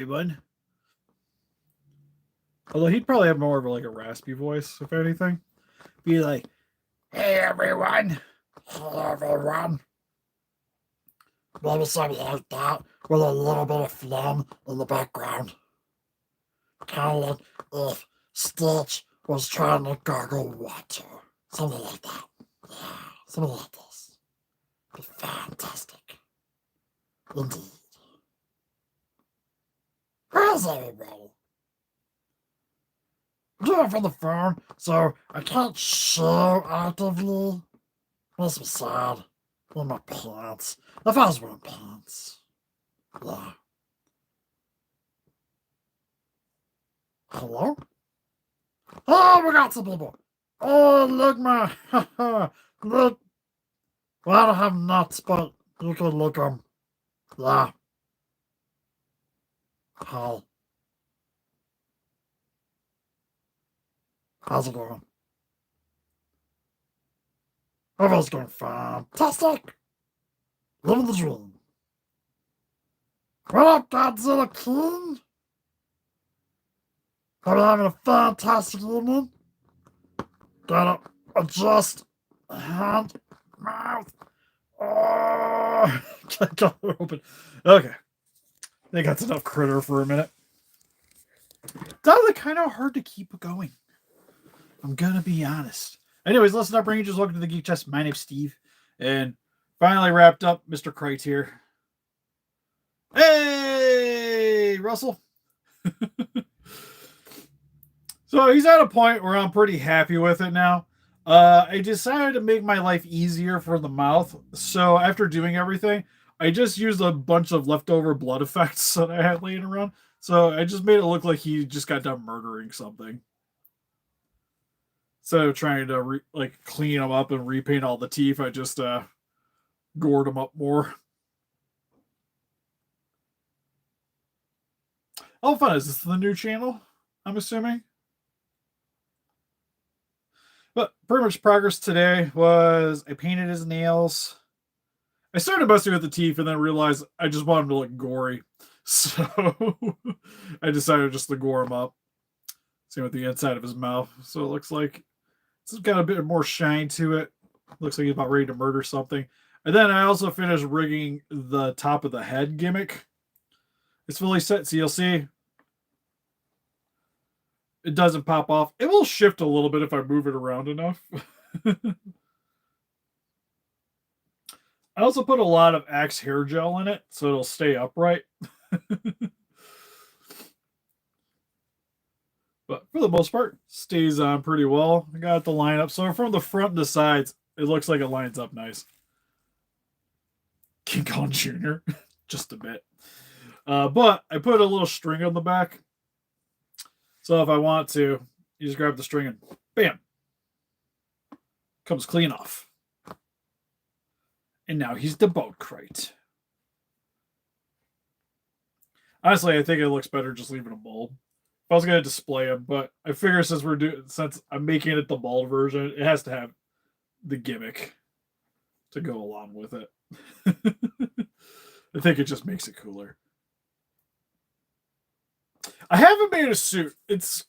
everyone. Although he'd probably have more of like a raspy voice, if anything. Be like, hey everyone. Hey everyone. Maybe something like that with a little bit of phlegm in the background. Kind of like if Stitch was trying to gargle water. Something like that. Yeah, something like this. Be fantastic. Indeed. Where's everybody? I'm doing it from the phone, so I can't show actively. Makes me sad. In my pants. If I was wearing pants. Yeah. Hello? Oh, we got some people. Oh, look, my. Look. Well, I don't have nuts, but you can look them. Yeah. Hi. How's it going? Everything's going fantastic. Living the dream. What up, Godzilla King? Are we having a fantastic evening? Gotta adjust hand, mouth. Oh, got it open. Okay. I think that's enough critter for a minute. That kind of hard to keep going. I'm gonna be honest. Anyways, listen up, Rangers. Welcome to the Geek Chest. My name's Steve, and finally wrapped up Mr. Crite here. Hey, Russell. So he's at a point where I'm pretty happy with it now. I decided to make my life easier for the mouth. So after doing everything, I just used a bunch of leftover blood effects that I had laying around. So I just made it look like he just got done murdering something. Instead of trying to clean them up and repaint all the teeth, I just gored them up more. Oh, fun! Is this the new channel? I'm assuming. But pretty much progress today was I painted his nails. I started messing with the teeth and then realized I just wanted him to look gory. So I decided just to gore him up. Same with the inside of his mouth. So it looks like it's got a bit more shine to it. Looks like he's about ready to murder something. And then I also finished rigging the top of the head gimmick. It's fully set, so you'll see it doesn't pop off. It will shift a little bit if I move it around enough. I also put a lot of Axe hair gel in it, so it'll stay upright. But for the most part, stays on pretty well. I got the line up. So from the front and the sides, it looks like it lines up nice. King Kong Jr. Just a bit. But I put a little string on the back. So if I want to, you just grab the string and bam. Comes clean off. And now he's debunked Crite. Honestly, I think it looks better just leaving him bald. I was gonna display him, but I figure since I'm making it the bald version, it has to have the gimmick to go along with it. I think it just makes it cooler. I haven't made a suit. It's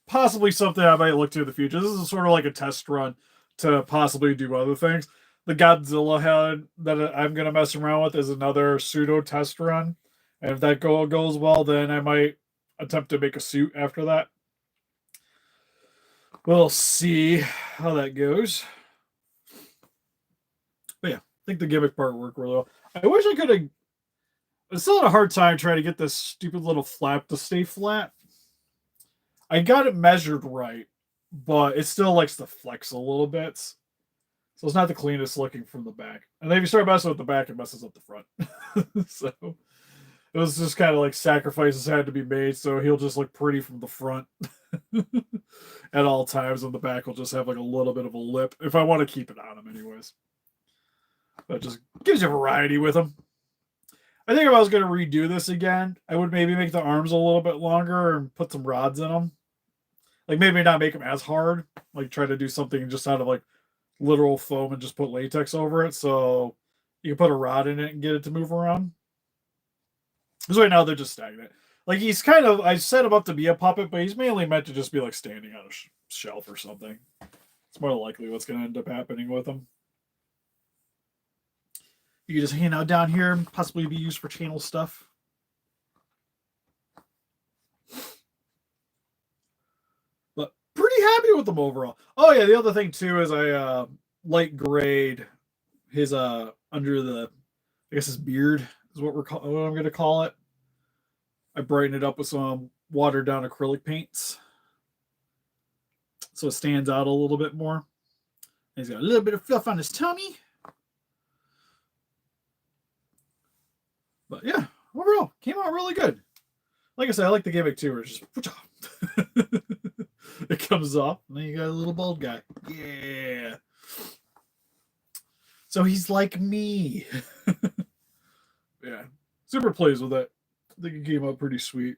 possibly something I might look to in the future. This is sort of like a test run to possibly do other things. The Godzilla head that I'm gonna mess around with is another pseudo test run. And if that goes well, then I might attempt to make a suit after that. We'll see how that goes. But yeah, I think the gimmick part worked really well. I wish I could have. I still had a hard time trying to get this stupid little flap to stay flat. I got it measured right, but it still likes to flex a little bit. So it's not the cleanest looking from the back. And then if you start messing with the back, it messes up the front. So it was just kind of like sacrifices had to be made, so he'll just look pretty from the front at all times, and the back will just have like a little bit of a lip if I want to keep it on him, anyways. But it just gives you variety with him. I think if I was going to redo this again, I would maybe make the arms a little bit longer and put some rods in them. Like maybe not make them as hard. Like try to do something just out of like literal foam and just put latex over it, so you can put a rod in it and get it to move around. Because right now they're just stagnant. Like he's kind of, I set him up to be a puppet, but he's mainly meant to just be like standing on a shelf or something. It's more likely what's going to end up happening with him. You can just hang out down here and possibly be used for channel stuff. But pretty happy with them overall. Oh yeah, the other thing too is I light grade his under the, I guess his beard is what what I'm going to call it. I brighten it up with some watered down acrylic paints, so it stands out a little bit more. And he's got a little bit of fluff on his tummy. But yeah, overall, came out really good. Like I said, I like the gimmick too, where it's just it comes off, and then you got a little bald guy. Yeah. So he's like me. Yeah. Super pleased with it. I think it came out pretty sweet.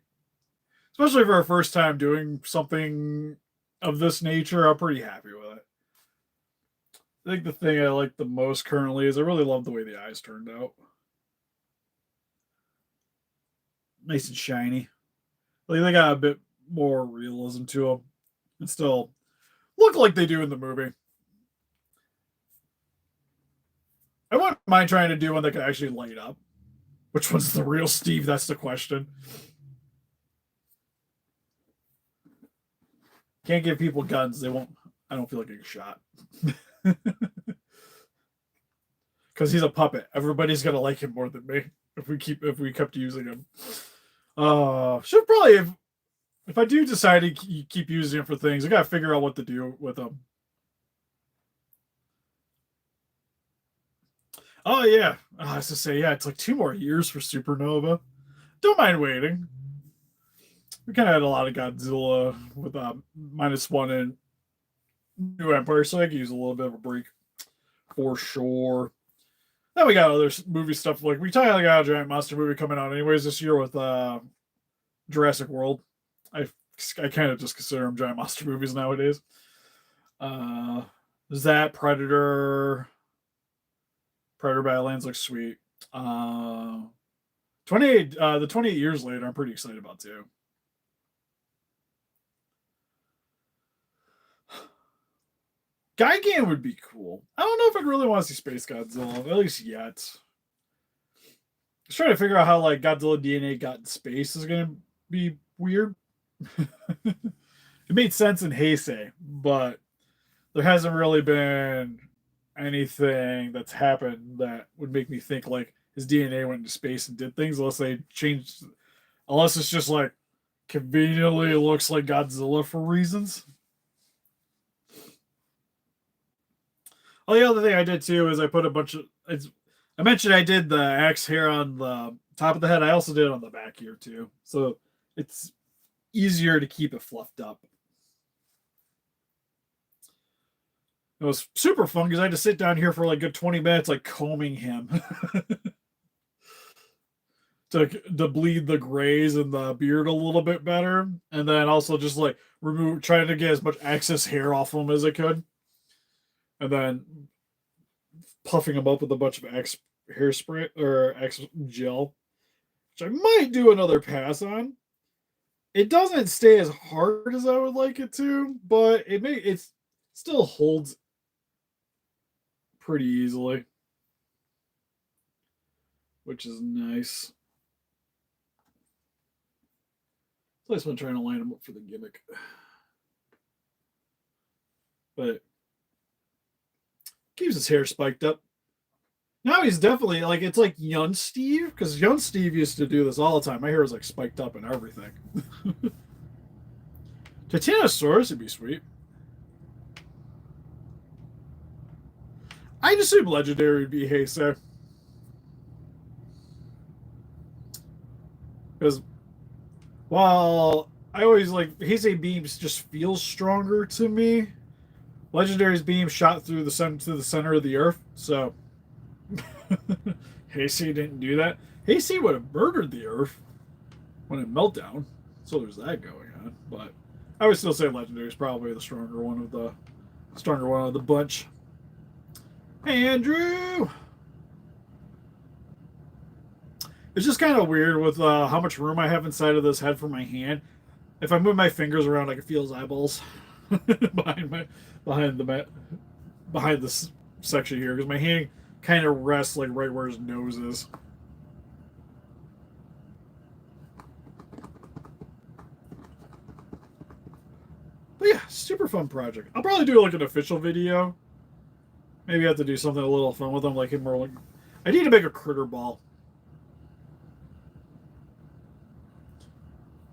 Especially for our first time doing something of this nature, I'm pretty happy with it. I think the thing I like the most currently is I really love the way the eyes turned out. Nice and shiny. Like they got a bit more realism to them, and still look like they do in the movie. I wouldn't mind trying to do one that can actually light up. Which one's the real Steve? That's the question. Can't give people guns. They won't. I don't feel like getting shot. Because he's a puppet. Everybody's gonna like him more than me if we kept using him. Should probably if I do decide to keep using him for things, I gotta figure out what to do with him. Oh yeah, I was to say yeah. It's like 2 more years for Supernova. Don't mind waiting. We kind of had a lot of Godzilla with -1 in New Empire, so I could use a little bit of a break for sure. Then we got other movie stuff. Like we got a giant monster movie coming out anyways this year with Jurassic World. I kind of just consider them giant monster movies nowadays. That Predator Badlands looks sweet. 28 the 28 years later, I'm pretty excited about too. Gigan would be cool. I don't know if I'd really want to see Space Godzilla, at least yet. I was trying to figure out how like Godzilla DNA got in space is gonna be weird. It made sense in Heisei, but there hasn't really been anything that's happened that would make me think like his DNA went into space and did things, unless they changed, unless it's just like conveniently looks like Godzilla for reasons. Oh, the other thing I did too is I put a bunch of. I mentioned I did the axe hair on the top of the head. I also did it on the back here too, so it's easier to keep it fluffed up. It was super fun because I had to sit down here for like a good 20 minutes, like combing him to bleed the grays and the beard a little bit better, and then also just like trying to get as much excess hair off him as I could, and then puffing him up with a bunch of X hairspray or X gel, which I might do another pass on. It doesn't stay as hard as I would like it to, but it still holds pretty easily, which is nice. So I just been trying to line him up for the gimmick, but keeps his hair spiked up. Now he's definitely like, it's like young Steve, because young Steve used to do this all the time. My hair was like spiked up and everything. Titanosaurus would be sweet. I'd assume legendary would be Heisei. Because while I always like Heisei beams just feels stronger to me, Legendary's beam shot through the sun to the center of the earth, so Heisei didn't do that. Heisei would have murdered the earth when it meltdown, so there's that going on. But I would still say Legendary is probably the stronger one of the bunch. Hey, Andrew. It's just kind of weird with how much room I have inside of this head for my hand. If I move my fingers around, I can feel his eyeballs behind my behind the behind this section here because my hand kind of rests like right where his nose is. But yeah, super fun project. I'll probably do like an official video. Maybe I have to do something a little fun with them, like him or like. I need to make a critter ball.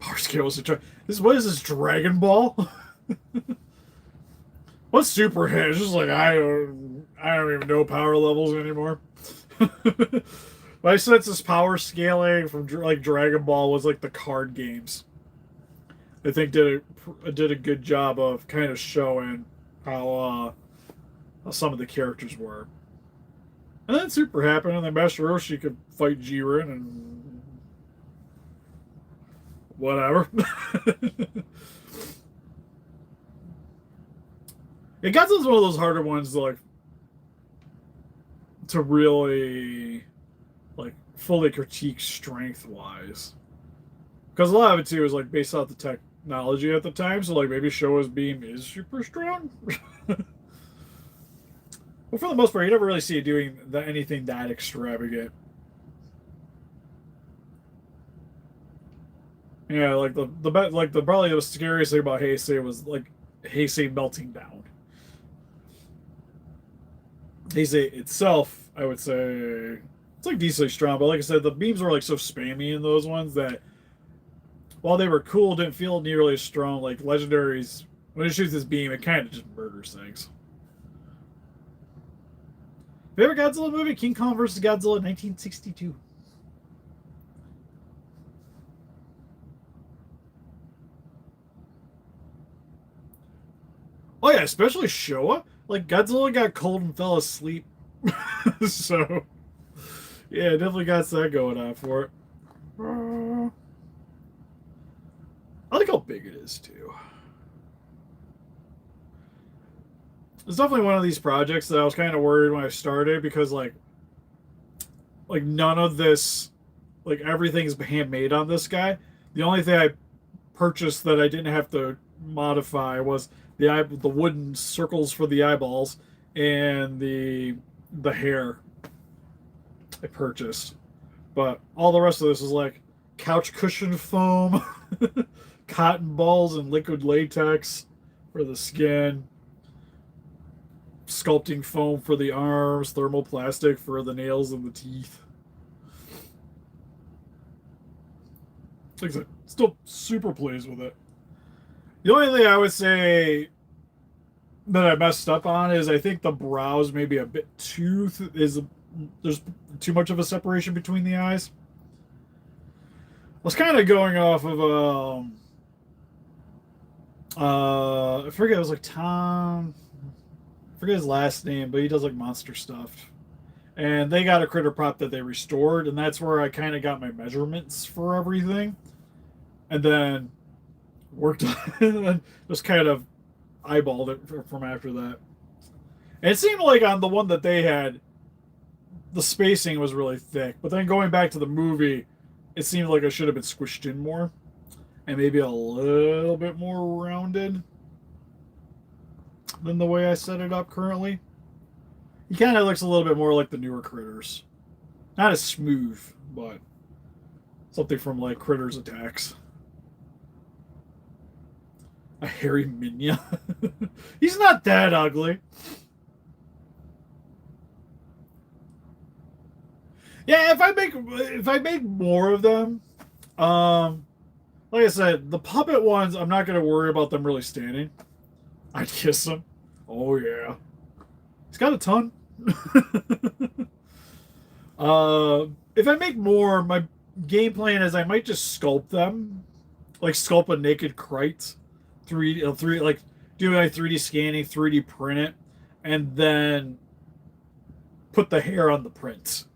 Power scale was a what is this Dragon Ball? What's super hit? It's just like I don't even know power levels anymore. My sense is power scaling from like Dragon Ball was like the card games. I think did a good job of kind of showing how some of the characters were. And then Super happened, and then Master Roshi could fight Jiren and whatever. It got to one of those harder ones to really like fully critique strength wise, because a lot of it too is like based off the technology at the time. So like maybe Showa's beam is super strong. But for the most part, you never really see it doing anything that extravagant. Yeah, like the probably the scariest thing about Heisei was like Heisei melting down. Heisei itself, I would say, it's like decently strong, but like I said, the beams were like so spammy in those ones that while they were cool, didn't feel nearly as strong. Like Legendaries, when it shoots this beam, it kind of just murders things. Favorite Godzilla movie? King Kong vs. Godzilla, 1962. Oh yeah, especially Showa. Like Godzilla got cold and fell asleep. So yeah, definitely got that going on for it. I like how big it is too. It's definitely one of these projects that I was kind of worried when I started because like none of this, like everything's handmade on this guy. The only thing I purchased that I didn't have to modify was the wooden circles for the eyeballs and the hair I purchased. But all the rest of this is like couch cushion foam, cotton balls and liquid latex for the skin, sculpting foam for the arms, thermoplastic for the nails and the teeth. Like I said, still super pleased with it. The only thing I would say that I messed up on is I think the brows maybe a bit too there's too much of a separation between the eyes. I was kind of going off of I forget, it was like Tom, I forget his last name, but he does like monster stuff. And they got a critter prop that they restored, and that's where I kind of got my measurements for everything. And then worked on it and then just kind of eyeballed it from after that. And it seemed like on the one that they had, the spacing was really thick. But then going back to the movie, it seemed like I should have been squished in more. And maybe a little bit more rounded than the way I set it up currently. He kind of looks a little bit more like the newer Critters. Not as smooth, but something from like Critters Attacks. A hairy Minya. He's not that ugly. Yeah, if I make more of them, like I said, the puppet ones, I'm not gonna worry about them really standing. I'd kiss them. Oh yeah. He's got a ton. If I make more, my game plan is I might just sculpt them, like sculpt a naked Crite, 3D, like do my 3D scanning, 3D print it, and then put the hair on the print.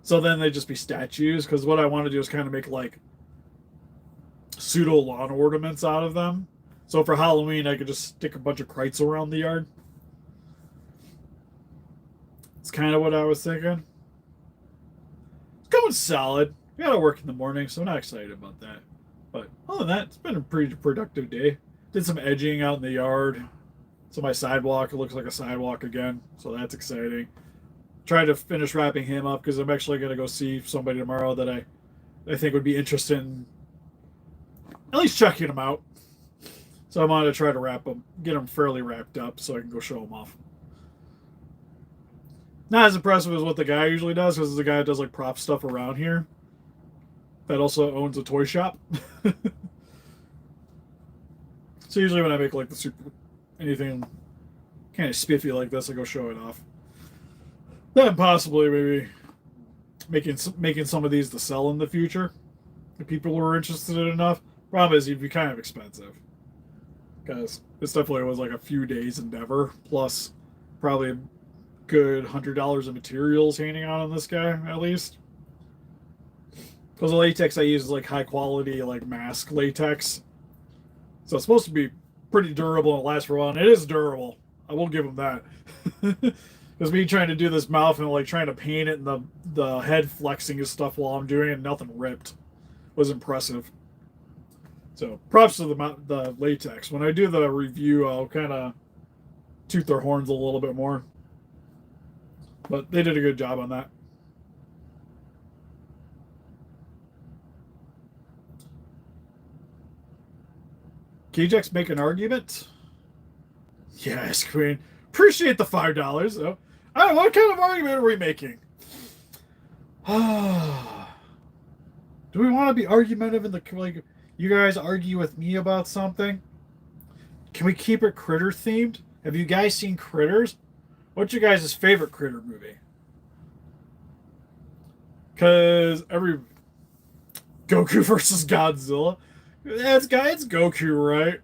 So then they just be statues. Because what I want to do is kind of make like pseudo lawn ornaments out of them. So for Halloween, I could just stick a bunch of Crites around the yard. It's kind of what I was thinking. It's coming Going solid. We gotta work in the morning, so I'm not excited about that. But other than that, it's been a pretty productive day. Did some edging out in the yard. So my sidewalk, it looks like a sidewalk again. So that's exciting. Tried to finish wrapping him up because I'm actually going to go see somebody tomorrow that I think would be interested in at least checking him out. So I'm going to try to wrap him, get him fairly wrapped up so I can go show him off. Not as impressive as what the guy usually does, because the guy that does like prop stuff around here that also owns a toy shop. So usually when I make like the super anything kind of spiffy like this, I go show it off. Then possibly maybe making some of these to sell in the future if people were interested in enough. Problem is, it'd be kind of expensive because this definitely was like a few days endeavor, plus probably a good $100 of materials hanging out on this guy at least. Because the latex I use is like high quality, like mask latex, so it's supposed to be pretty durable and last for a while. And it is durable. I will give him that. Because me trying to do this mouth and like trying to paint it and the head flexing and stuff while I'm doing it, nothing ripped, was impressive. So props to the latex. When I do the review, I'll kind of toot their horns a little bit more. But they did a good job on that. Kjax make an argument? Yes, Queen. Appreciate the $5. So, I don't know, what kind of argument are we making? Do we want to be argumentative in the like? You guys argue with me about something? Can we keep it critter themed? Have you guys seen Critters? What's your guys' favorite Critter movie? Because every Goku versus Godzilla. It's Goku, right?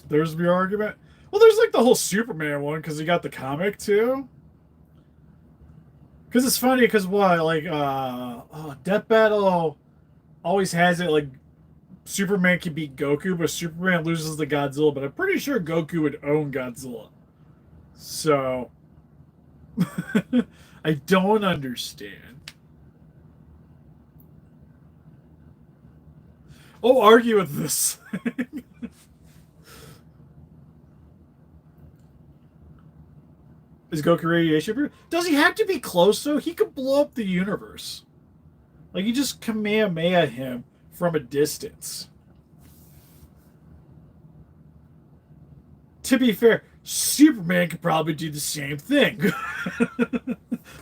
There's your argument. Well, there's like the whole Superman one because he got the comic too. Because it's funny because what like Death Battle always has it like Superman can beat Goku, but Superman loses to Godzilla. But I'm pretty sure Goku would own Godzilla. So I don't understand. Oh, argue with this. Is Goku radiation proof? Does he have to be close though? He could blow up the universe. Like you just Kamehameha him from a distance. To be fair, Superman could probably do the same thing.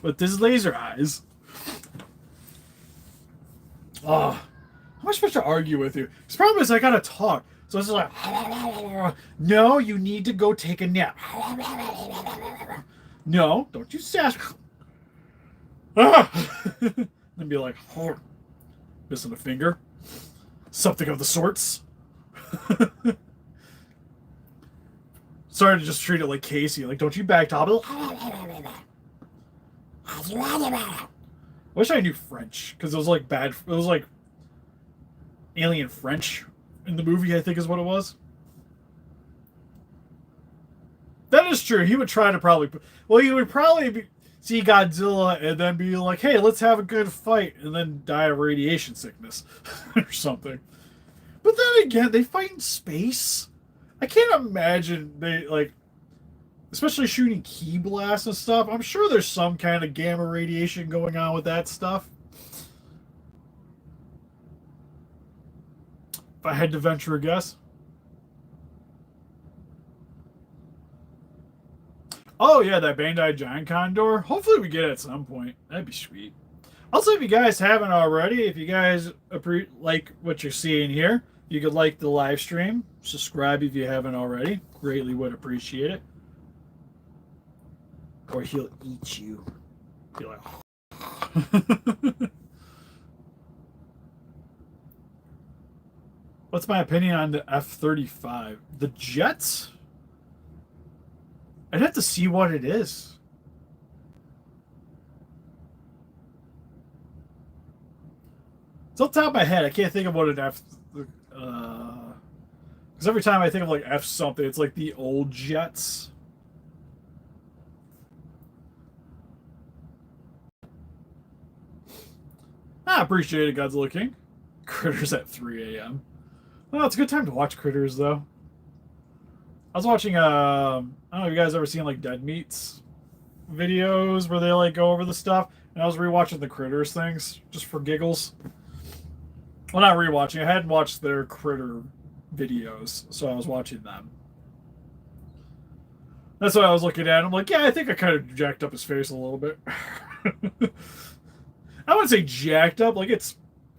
With his laser eyes. Oh, how am I supposed to argue with you? The problem is I gotta talk. So it's like, no, you need to go take a nap. No, don't you sass. And be like, missing a finger. Something of the sorts. Sorry to just treat it like Casey. Like, don't you back top? I wish I knew French because it was like bad. It was like alien French in the movie, I think is what it was. That is true. He would try to probably. Well, he would probably see Godzilla and then be like, "Hey, let's have a good fight," and then die of radiation sickness or something. But then again, they fight in space. I can't imagine they like, especially shooting ki blasts and stuff. I'm sure there's some kind of gamma radiation going on with that stuff. If I had to venture a guess. Oh yeah, that Bandai Giant Condor. Hopefully we get it at some point. That'd be sweet. Also, if you guys haven't already, if you guys like what you're seeing here, you could like the live stream. Subscribe if you haven't already. Greatly would appreciate it. Or he'll eat you. Be like, what's my opinion on the F-35? The jets? I'd have to see what it is. It's off the top of my head. I can't think of what an F... Because every time I think of like F something, it's like the old jets. I appreciate it, Godzilla King. Critters at 3 a.m. Well, it's a good time to watch Critters, though. I was watching, I don't know if you guys ever seen, like, Dead Meats videos where they, like, go over the stuff. And I was rewatching the Critters things, just for giggles. Well, not rewatching. I hadn't watched their Critter videos, so I was watching them. That's what I was looking at. I'm like, yeah, I think I kind of jacked up his face a little bit. I wouldn't say jacked up, like it's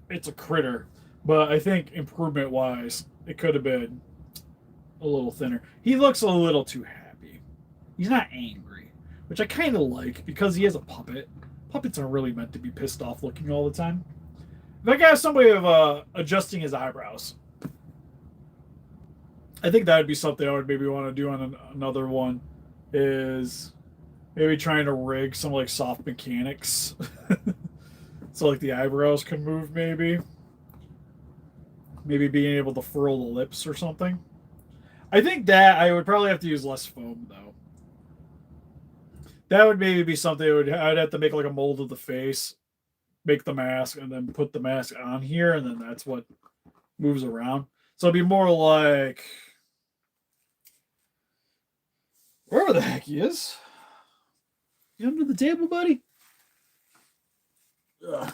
a critter, but I think improvement wise, it could have been a little thinner. He looks a little too happy. He's not angry, which I kind of like because he has a puppet. Puppets aren't really meant to be pissed off looking all the time. If I could have some way of adjusting his eyebrows, I think that would be something I would maybe want to do on another one. Is maybe trying to rig some like soft mechanics, so like the eyebrows can move. Maybe being able to furl the lips or something. I think that I would probably have to use less foam though. That would maybe be something I'd have to make like a mold of the face, make the mask, and then put the mask on here, and then that's what moves around. So it'd be more like wherever the heck he is. You under the table, buddy? Ugh.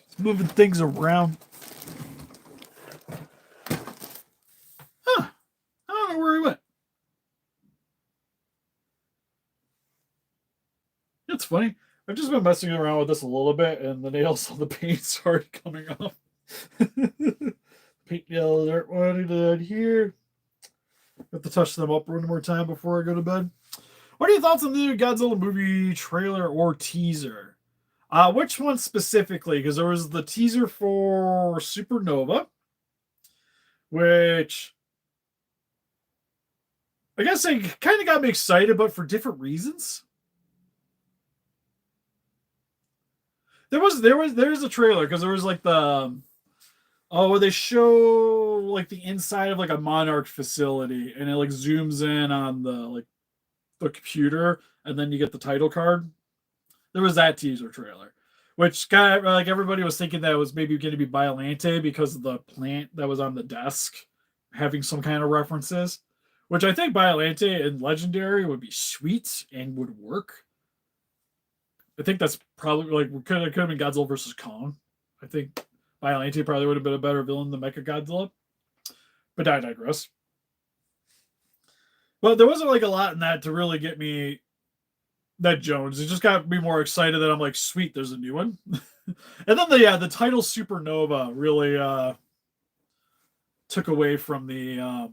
He's moving things around. Huh. I don't know where he went. It's funny. I've just been messing around with this a little bit, and the nails on the paint started coming off. Paint nails aren't wanting to here. Have to touch them up one more time before I go to bed. What are your thoughts on the new Godzilla movie trailer or teaser? Which one specifically? Because there was the teaser for Supernova, which I guess it kind of got me excited, but for different reasons. There's a trailer because there was like the where they show like the inside of like a Monarch facility and it like zooms in on the computer and then you get the title card. There was that teaser trailer, which kind of like everybody was thinking that it was maybe going to be Biolante because of the plant that was on the desk having some kind of references, which I think Biolante and Legendary would be sweet and would work. I think that's probably like could have been Godzilla versus Kong. I think Biolante probably would have been a better villain than Mecha Godzilla. But I digress. But there wasn't like a lot in that to really get me that Jones. It just got me more excited that I'm like, sweet, there's a new one. And then the title Supernova really took away from the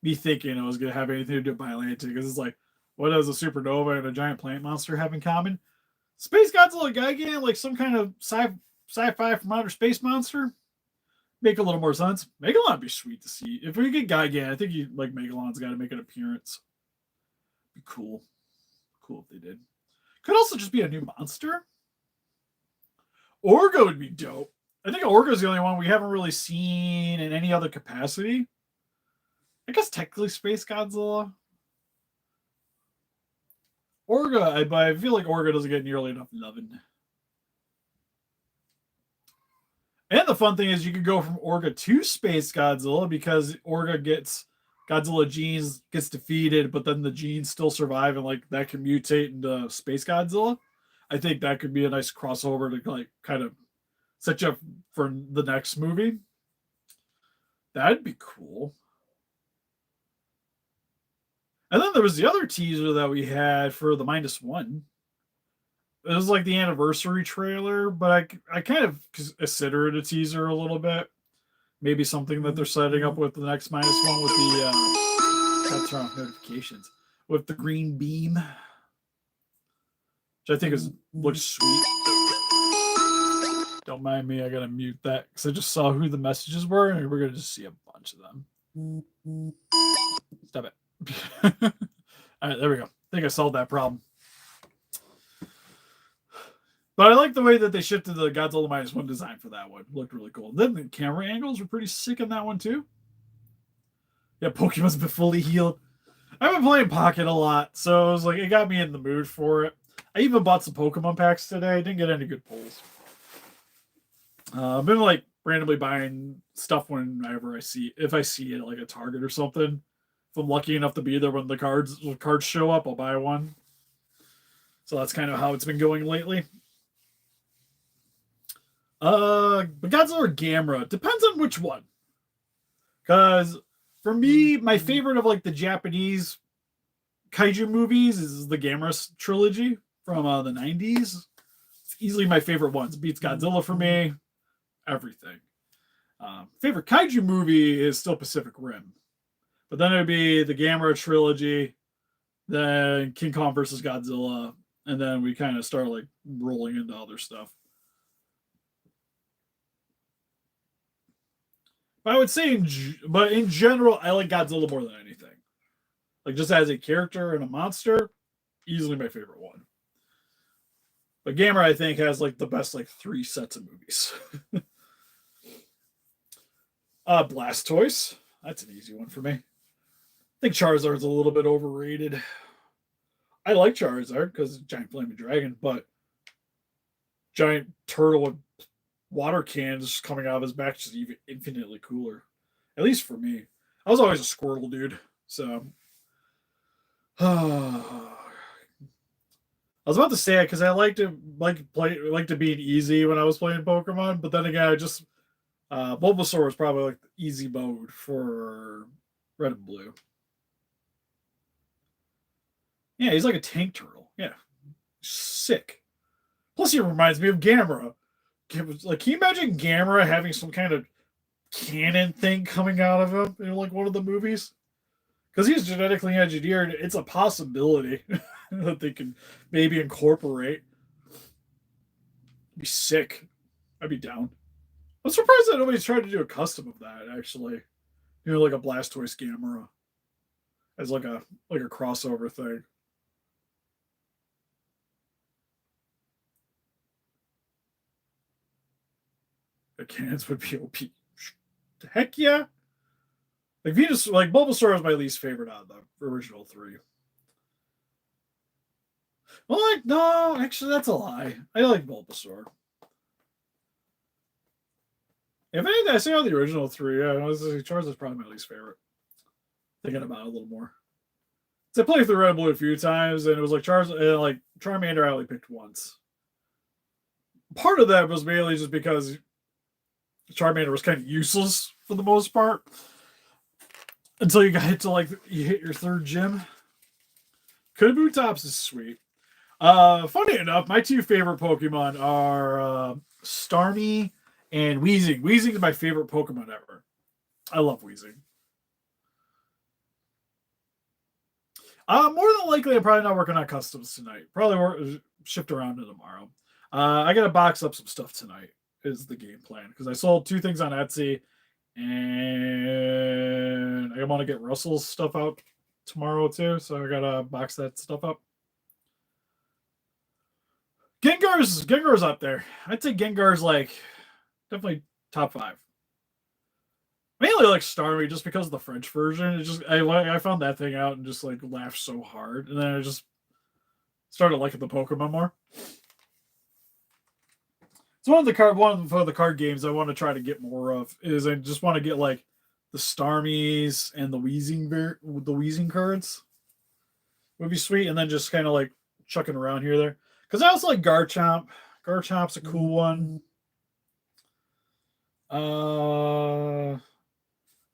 me thinking it was gonna have anything to do with Biolante, because it's like, what does a supernova and a giant plant monster have in common? Space Godzilla Gigan, like some kind of sci-fi from outer space monster, make a little more sense. Megalon would be sweet to see. If we get Gigan, I think Megalon's got to make an appearance. Be cool. Cool if they did. Could also just be a new monster. Orga would be dope. I think Orga's the only one we haven't really seen in any other capacity. I guess technically Space Godzilla. Orga, but I feel like Orga doesn't get nearly enough loving. And the fun thing is you could go from Orga to Space Godzilla because Orga gets Godzilla genes, gets defeated, but then the genes still survive and like that can mutate into Space Godzilla. I think that could be a nice crossover to like kind of set you up for the next movie. That'd be cool. And then there was the other teaser that we had for the -1. It was like the anniversary trailer, but I kind of consider it a teaser a little bit. Maybe something that they're setting up with the next -1 with the that's wrong notifications with the green beam, which I think looks sweet. Don't mind me, I gotta mute that because I just saw who the messages were, and we're gonna just see a bunch of them. Stop it. All right, there we go. I think I solved that problem. But I like the way that they shifted the Godzilla -1 design for that one. It looked really cool. Then the camera angles were pretty sick in that one too. Yeah, Pokemon's been fully healed. I've been playing Pocket a lot, so it was like it got me in the mood for it. I even bought some Pokemon packs today. I didn't get any good pulls. I've been like randomly buying stuff whenever if I see it at like a Target or something. If I'm lucky enough to be there when the cards show up, I'll buy one. So that's kind of how it's been going lately. But Godzilla or Gamera depends on which one. Because for me, my favorite of like the Japanese kaiju movies is the Gamera trilogy from the 90s. It's easily my favorite one. It beats Godzilla for me. Everything. Favorite kaiju movie is still Pacific Rim. But then it would be the Gamera trilogy, then King Kong versus Godzilla, and then we kind of start like rolling into other stuff. But I would say, but in general, I like Godzilla more than anything. Like just as a character and a monster, easily my favorite one. But Gamera, I think, has like the best like 3 sets of movies. Blastoise, that's an easy one for me. I think Charizard's a little bit overrated. I like Charizard because giant flaming dragon, but giant turtle with water cans coming out of his back is just even infinitely cooler. At least for me. I was always a Squirtle dude, so I was about to say it because I like to be easy when I was playing Pokemon, but then again, I just Bulbasaur was probably like the easy mode for Red and Blue. Yeah, he's like a tank turtle. Yeah, sick. Plus, he reminds me of Gamera. Like, can you imagine Gamera having some kind of cannon thing coming out of him in like one of the movies? Because he's genetically engineered, it's a possibility that they can maybe incorporate. Be sick. I'd be down. I'm surprised that nobody's tried to do a custom of that. Actually, like a Blastoise Gamera as like a crossover thing. The cannons would be OP. Heck yeah! Like Venus, like Bulbasaur is my least favorite out of the original 3. Well, like no, actually that's a lie. I like Bulbasaur. If anything, I say on the original 3. Yeah, Charizard's probably my least favorite. Thinking about it a little more. So I played through Red and Blue a few times, and it was like Charmander I only picked once. Part of that was mainly just because Charmander was kind of useless for the most part until you got hit to like you hit your 3rd gym. Kabutops is sweet. Funny enough, my 2 favorite Pokemon are Starmie and Weezing. Weezing is my favorite Pokemon ever. I love Weezing. More than likely, I'm probably not working on customs tonight. Probably shift around to tomorrow. I gotta box up some stuff tonight. Is the game plan because I sold 2 things on Etsy, and I want to get Russell's stuff out tomorrow too. So I gotta box that stuff up. Gengar's up there. I'd say Gengar's like definitely top 5. Mainly like Starmie just because of the French version. It just I found that thing out and just like laughed so hard, and then I just started liking the Pokemon more. It's one of the card games I want to try to get more of. Is I just want to get like the Starmies and the Weezing cards. Would be sweet, and then just kind of like chucking around here there. Because I also like Garchomp. Garchomp's a cool one.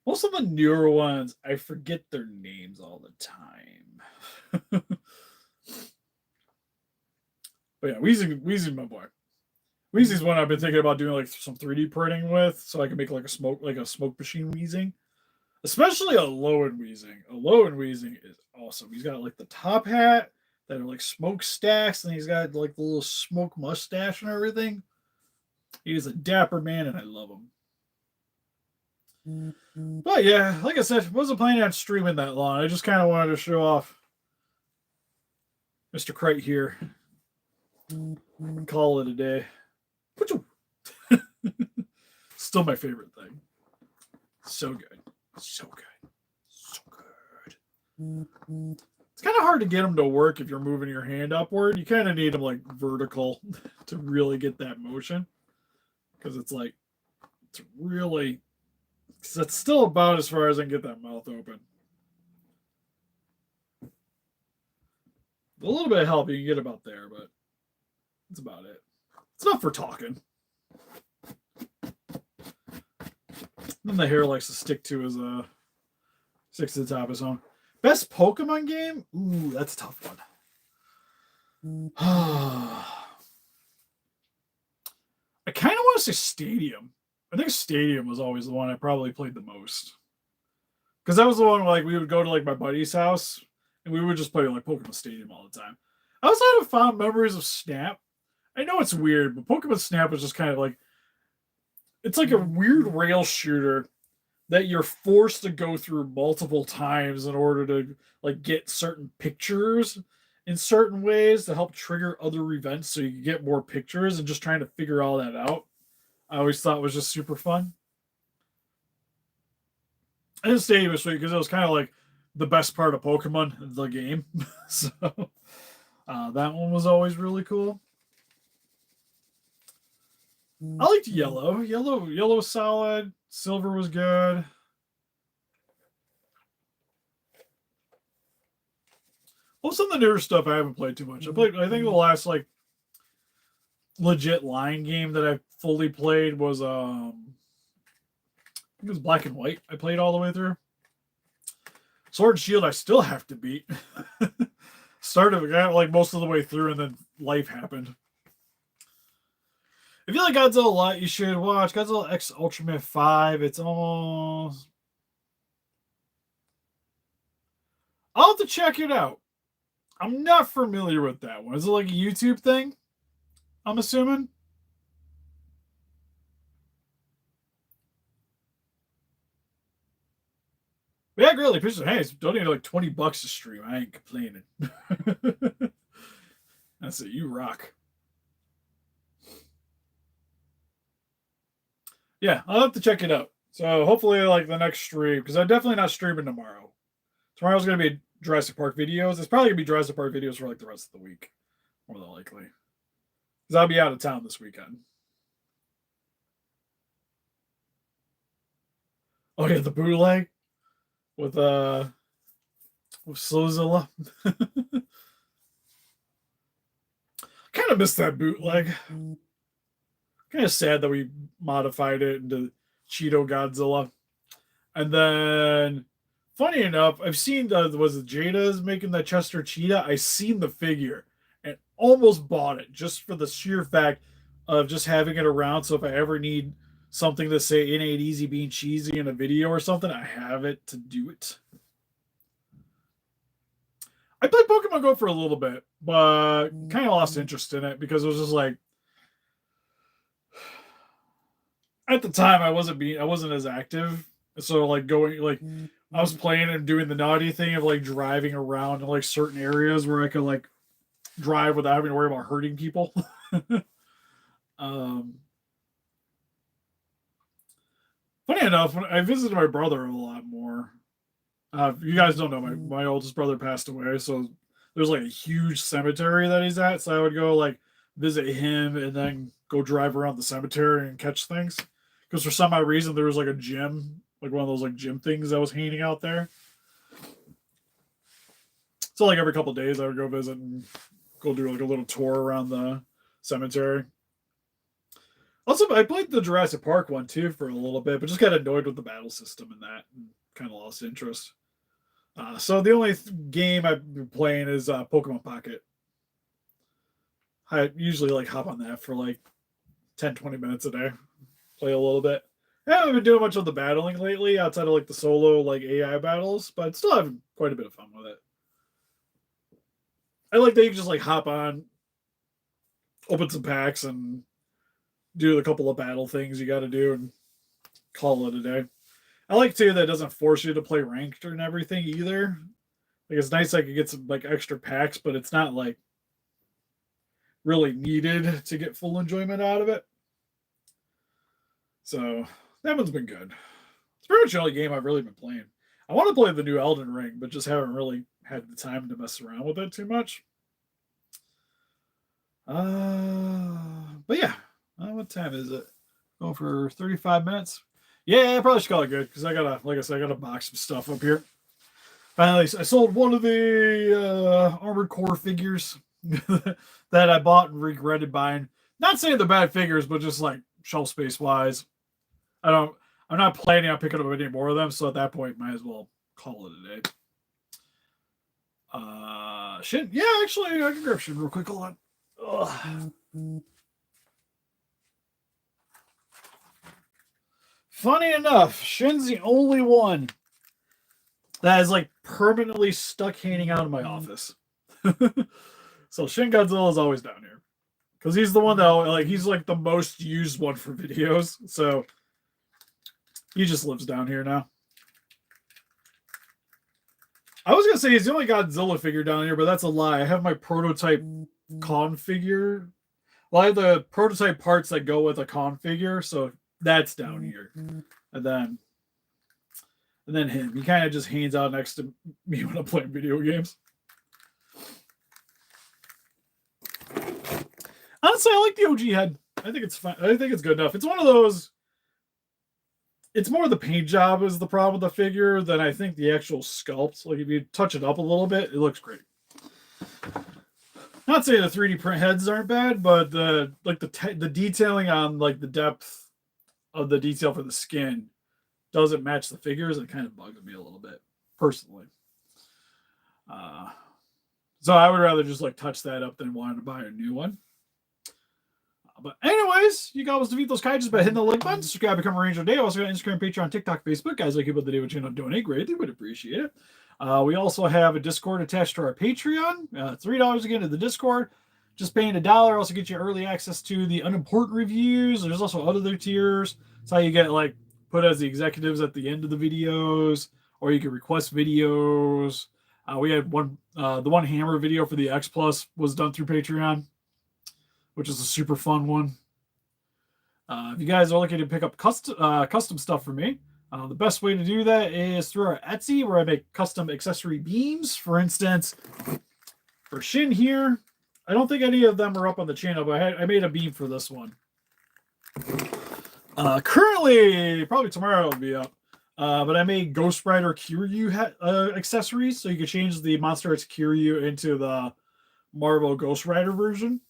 Most of the newer ones, I forget their names all the time. But yeah, Weezing's my boy. Weezing's one I've been thinking about doing like some 3D printing with, so I can make like a smoke machine Weezing. Especially a Lowen Weezing. A Lowen Weezing is awesome. He's got like the top hat that are like smoke stacks, and he's got like the little smoke mustache and everything. He is a dapper man, and I love him. But yeah, like I said, wasn't planning on streaming that long. I just kind of wanted to show off Mr. Crite here. Call it a day. Still my favorite thing. So good. So good. So good. It's kind of hard to get them to work if you're moving your hand upward. You kind of need them like vertical to really get that motion. because it's like it's really because that's still about as far as I can get that mouth open. A little bit of help you can get about there, but that's about it. It's not for talking. Then the hair likes to stick to his sticks to the top of his own. Best Pokemon game? Ooh, that's a tough one. I kind of want to say Stadium. I think Stadium was always the one I probably played the most. Because that was the one where, like, we would go to like my buddy's house and we would just play like Pokemon Stadium all the time. I also have fond memories of Snap. I know it's weird, but Pokemon Snap was just kind of like it's like a weird rail shooter that you're forced to go through multiple times in order to like get certain pictures in certain ways to help trigger other events so you can get more pictures and just trying to figure all that out. I always thought was just super fun. And Stadium was sweet because it was kind of like the best part of Pokemon, the game. So that one was always really cool. I liked Yellow. Yellow was solid. Silver was good. Well, some of the newer stuff I haven't played too much. I think the last like legit line game that I fully played was I think it was Black and White. I played all the way through. Sword and Shield I still have to beat. Started like most of the way through and then life happened. If you like Godzilla a lot, you should watch Godzilla X Ultraman 5. It's almost... I'll have to check it out. I'm not familiar with that one. Is it like a YouTube thing? I'm assuming? But yeah, greatly appreciate it. Hey, it's donating like $20 to stream. I ain't complaining. That's it. You rock. Yeah, I'll have to check it out. So hopefully, like the next stream, because I'm definitely not streaming tomorrow. Tomorrow's gonna be Jurassic Park videos. It's probably gonna be Jurassic Park videos for like the rest of the week, more than likely, because I'll be out of town this weekend. Oh yeah, the bootleg with Slowzilla. Kind of missed that bootleg. Kind of sad that we modified it into Cheeto Godzilla. And then, funny enough, I've seen was it Jada's making the Chester Cheetah? I seen the figure and almost bought it just for the sheer fact of just having it around. So if I ever need something to say "It ain't easy being cheesy" in a video or something, I have it to do it. I played Pokemon Go for a little bit, but kind of lost interest in it because it was just like at the time I wasn't as active. So like going like I was playing and doing the naughty thing of like driving around in like certain areas where I could like drive without having to worry about hurting people. Funny enough, when I visited my brother a lot more. You guys don't know my oldest brother passed away, so there's like a huge cemetery that he's at. So I would go like visit him and then go drive around the cemetery and catch things. Because for some odd reason there was like a gym, like one of those like gym things that was hanging out there. So like every couple of days I would go visit and go do like a little tour around the cemetery. Also, I played the Jurassic Park one too for a little bit, but just got annoyed with the battle system and that, and kind of lost interest. So the only game I've been playing is Pokemon Pocket. I usually like hop on that for like 10, 20 minutes a day. Play a little bit. I haven't been doing much of the battling lately outside of like the solo like AI battles, but still having quite a bit of fun with it. I like that you can just like hop on, open some packs, and do a couple of battle things you got to do and call it a day. I like too that it doesn't force you to play ranked and everything either. Like it's nice I could get some like extra packs, but it's not like really needed to get full enjoyment out of it. So that one's been good. It's pretty much the only game I've really been playing. I want to play the new Elden Ring, but just haven't really had the time to mess around with it too much. But yeah, what time is it? Go for 35 minutes. Yeah, I probably should call it good because I gotta, like I said, I gotta box some stuff up here. Finally, I sold one of the Armored Core figures that I bought and regretted buying. Not saying they're bad figures, but just like shelf space wise, I'm not planning on picking up any more of them. So at that point, might as well call it a day. Shin. Yeah, actually, I can grab Shin real quick. Hold on. Ugh. Funny enough, Shin's the only one that is like permanently stuck hanging out in my office. So Shin Godzilla is always down here because he's the one that like he's like the most used one for videos. So he just lives down here now. I was gonna say he's the only Godzilla figure down here, but that's a lie. I have my prototype Kong figure. Well, I have the prototype parts that go with a Kong figure, so that's down here. And then him. He kind of just hangs out next to me when I'm playing video games. Honestly, I like the OG head. I think it's fine. I think it's good enough. It's one of those. It's more the paint job is the problem with the figure than I think the actual sculpt. Like if you touch it up a little bit, it looks great. Not saying the 3D print heads aren't bad, but the detailing on like the depth of the detail for the skin doesn't match the figures. It kind of bugs me a little bit personally. So I would rather just like touch that up than wanting to buy a new one. But anyways, you can always defeat those kaijus by hitting the like button. Subscribe, become a Ranger Day. Also got Instagram, Patreon, TikTok, Facebook. Guys, like people that do what you know, donate. Greatly would appreciate it. We also have a Discord attached to our Patreon. $3 again to the Discord. Just paying $1 also gets you early access to the unimportant reviews. There's also other tiers. It's how you get like put as the executives at the end of the videos, or you can request videos. We had the one hammer video for the X Plus was done through Patreon, which is a super fun one. If you guys are looking to pick up custom stuff for me, the best way to do that is through our Etsy, where I make custom accessory beams. For instance, for Shin here, I don't think any of them are up on the channel, but I made a beam for this one. Currently, probably tomorrow it'll be up. But I made Ghost Rider Kiryu accessories, so you can change the Monster Arts Kiryu into the Marvel Ghost Rider version.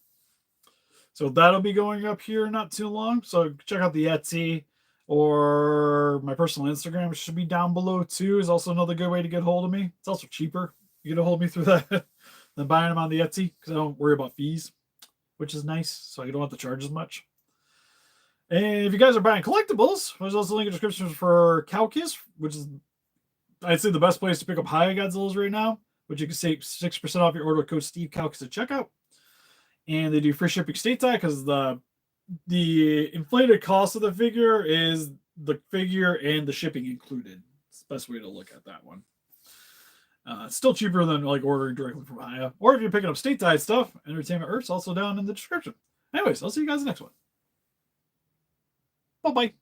So that'll be going up here not too long. So check out the Etsy or my personal Instagram, which should be down below too. Is also another good way to get hold of me. It's also cheaper. You get a hold of me through that than buying them on the Etsy because I don't worry about fees, which is nice. So you don't have to charge as much. And if you guys are buying collectibles, there's also a link in the description for Calcus, which is, I'd say, the best place to pick up high Godzillas right now, which you can save 6% off your order with code SteveCalcus at checkout. And they do free shipping stateside because the inflated cost of the figure is the figure and the shipping included. It's the best way to look at that one. It's still cheaper than like ordering directly from Haya. Or if you're picking up stateside stuff, Entertainment Earth's also down in the description. Anyways, I'll see you guys in the next one. Bye-bye.